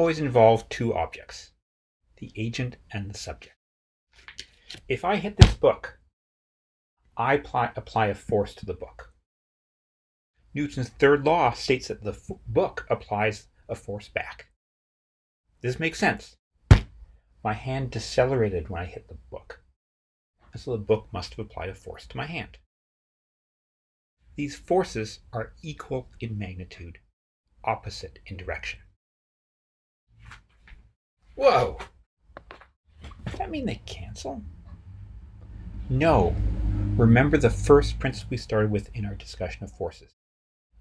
always involve two objects, the agent and the subject. If I hit this book, I apply a force to the book. Newton's third law states that the book applies a force back. This makes sense. My hand decelerated when I hit the book, and so the book must have applied a force to my hand. These forces are equal in magnitude, opposite in direction. Whoa! Does that mean they cancel? No. Remember the first principle we started with in our discussion of forces.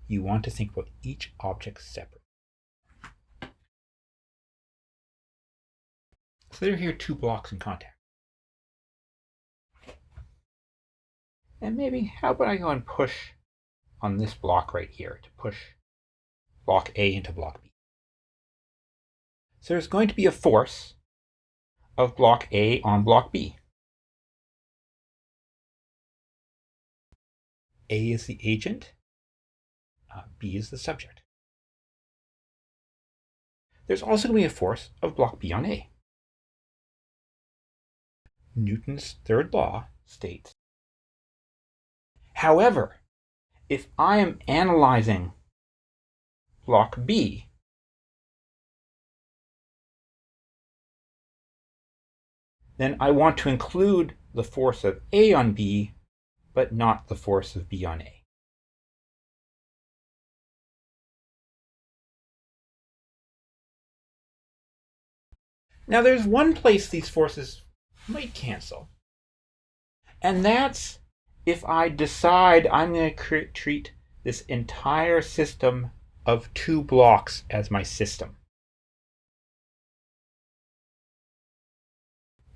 You want to think about each object separately. So there are here two blocks in contact. And maybe, how about I go and push on this block right here to push block A into block B. So there's going to be a force of block A on block B. A is the agent, B is the subject. There's also going to be a force of block B on A. Newton's third law states, however, if I am analyzing block B, then I want to include the force of A on B, but not the force of B on A. Now there's one place these forces might cancel, and that's if I decide I'm going to treat this entire system of two blocks as my system.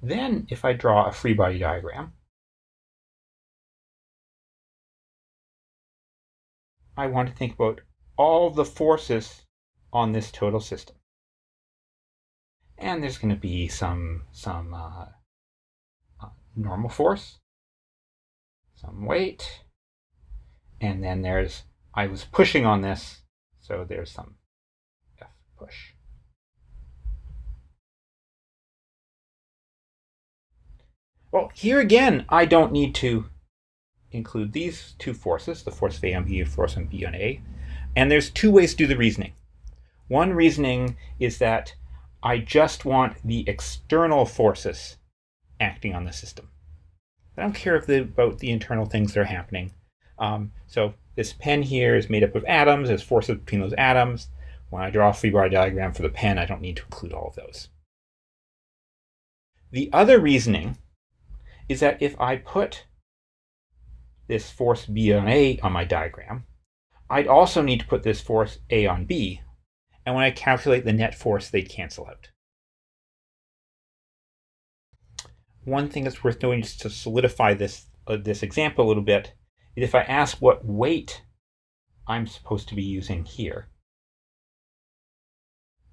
Then if I draw a free body diagram, I want to think about all the forces on this total system. And there's going to be some normal force, some weight, and then I was pushing on this, so there's some F push. Well, here again, I don't need to include these two forces, the force of A on B, the force on B on A, and there's two ways to do the reasoning. One reasoning is that I just want the external forces acting on the system. I don't care about the internal things that are happening. So this pen here is made up of atoms. There's forces between those atoms. When I draw a free body diagram for the pen, I don't need to include all of those. The other reasoning is that if I put this force B on A on my diagram, I'd also need to put this force A on B. And when I calculate the net force, they'd cancel out. One thing that's worth noting, just to solidify this example a little bit, is if I ask what weight I'm supposed to be using here,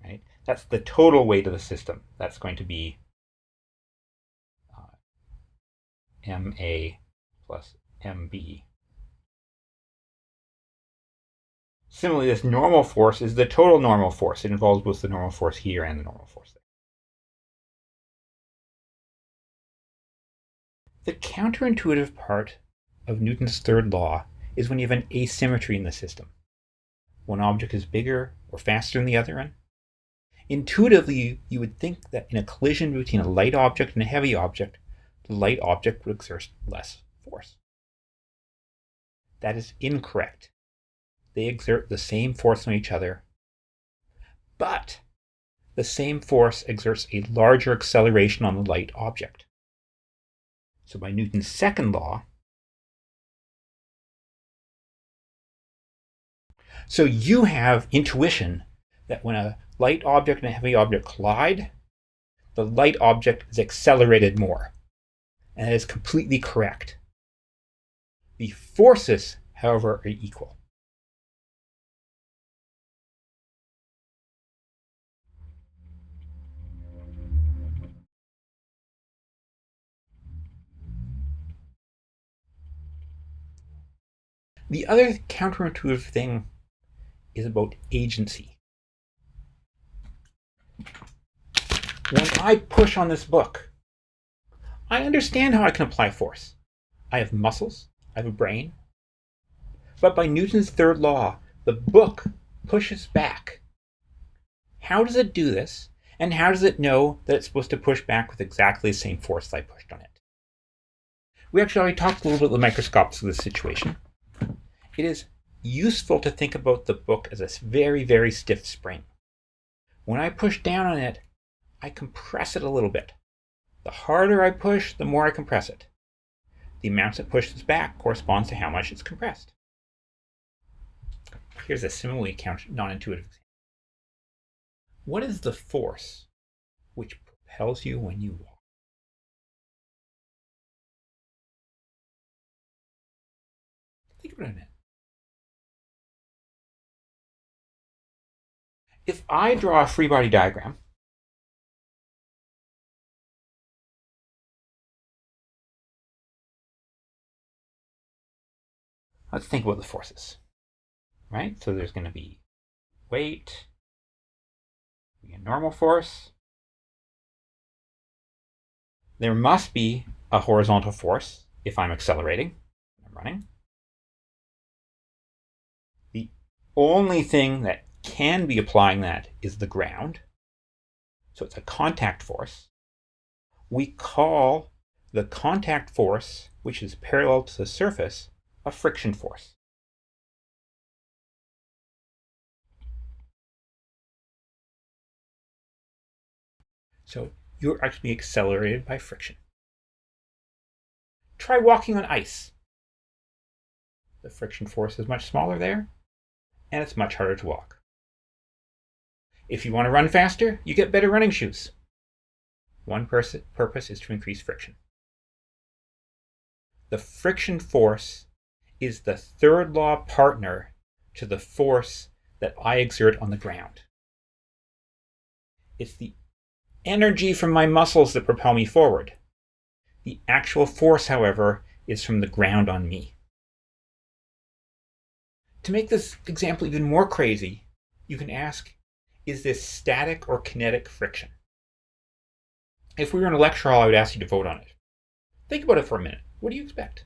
right? That's the total weight of the system. That's going to be MA plus MB. Similarly, this normal force is the total normal force. It involves both the normal force here and the normal force there. The counterintuitive part of Newton's third law is when you have an asymmetry in the system. One object is bigger or faster than the other one. Intuitively, you would think that in a collision between a light object and a heavy object, the light object would exert less force. That is incorrect. They exert the same force on each other, but the same force exerts a larger acceleration on the light object. So by Newton's second law, so you have intuition that when a light object and a heavy object collide, the light object is accelerated more. And that is completely correct. The forces, however, are equal. The other counterintuitive thing is about agency. When I push on this book, I understand how I can apply force. I have muscles, I have a brain. But by Newton's third law, the book pushes back. How does it do this? And how does it know that it's supposed to push back with exactly the same force that I pushed on it? We actually already talked a little bit with the microscopes of this situation. It is useful to think about the book as a very, very stiff spring. When I push down on it, I compress it a little bit. The harder I push, the more I compress it. The amount it pushes back corresponds to how much it's compressed. Here's a similarly non-intuitive example. What is the force which propels you when you walk? Think about it a minute. If I draw a free body diagram, let's think about the forces, right? So there's going to be weight, a normal force. There must be a horizontal force if I'm accelerating, I'm running. The only thing that can be applying that is the ground. So it's a contact force. We call the contact force, which is parallel to the surface, a friction force. So you're actually accelerated by friction. Try walking on ice. The friction force is much smaller there, and it's much harder to walk. If you want to run faster, you get better running shoes. One purpose is to increase friction. The friction force is the third law partner to the force that I exert on the ground. It's the energy from my muscles that propel me forward. The actual force, however, is from the ground on me. To make this example even more crazy, you can ask, is this static or kinetic friction? If we were in a lecture hall, I would ask you to vote on it. Think about it for a minute. What do you expect?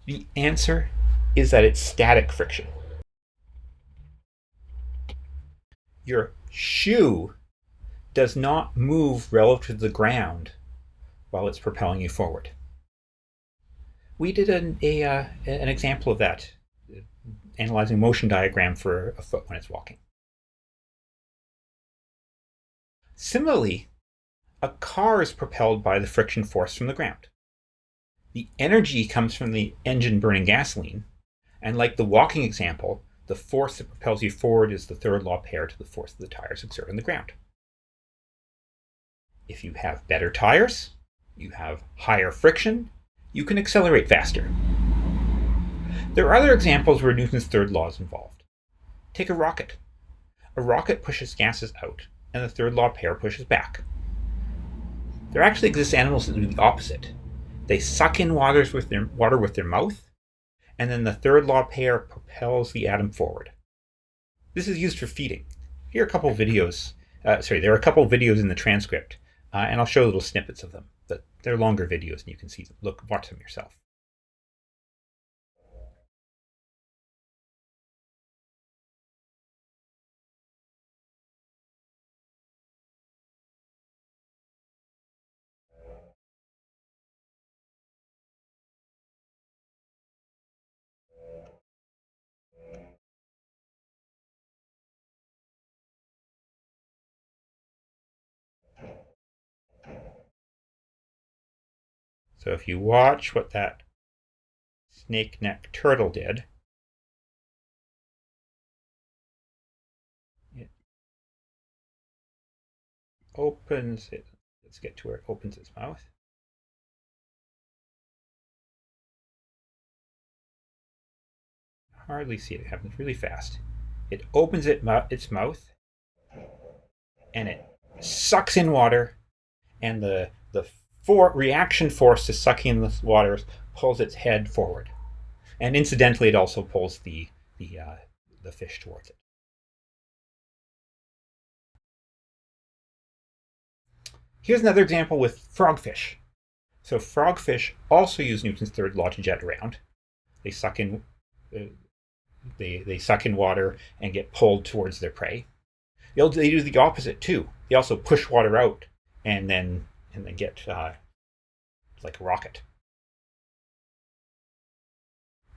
The answer is that it's static friction. Your shoe does not move relative to the ground while it's propelling you forward. We did an example of that, analyzing a motion diagram for a foot when it's walking. Similarly, a car is propelled by the friction force from the ground. The energy comes from the engine burning gasoline, and like the walking example, the force that propels you forward is the third law pair to the force that the tires exert on the ground. If you have better tires, you have higher friction, you can accelerate faster. There are other examples where Newton's third law is involved. Take a rocket. A rocket pushes gases out, and the third law pair pushes back. There actually exist animals that do the opposite. They suck in water with their mouth, and then the third law pair propels the atom forward. This is used for feeding. Here are a couple videos. There are a couple videos in the transcript, and I'll show little snippets of them. But they're longer videos, and you can see them. Watch them yourself. So if you watch what that snake neck turtle did, it opens it. Let's get to where it opens its mouth. Hardly see it. It happens really fast. It opens its mouth, and it sucks in water, and the reaction force to sucking in the water pulls its head forward, and incidentally, it also pulls the fish towards it. Here's another example with frogfish. So frogfish also use Newton's third law to jet around. They suck in they suck in water and get pulled towards their prey. They do the opposite too. They also push water out and then get like a rocket.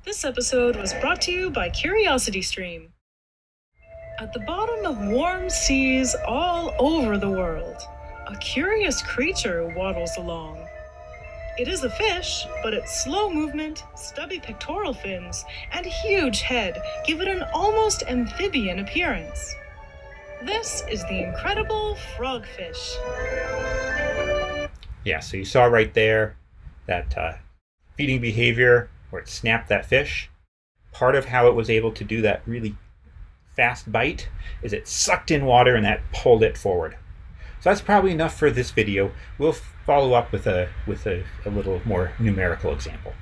This episode was brought to you by CuriosityStream. At the bottom of warm seas all over the world, a curious creature waddles along. It is a fish, but its slow movement, stubby pectoral fins, and huge head give it an almost amphibian appearance. This is the incredible frogfish. Yeah, so you saw right there that feeding behavior where it snapped that fish. Part of how it was able to do that really fast bite is it sucked in water and that pulled it forward. So that's probably enough for this video. We'll follow up with a little more numerical example.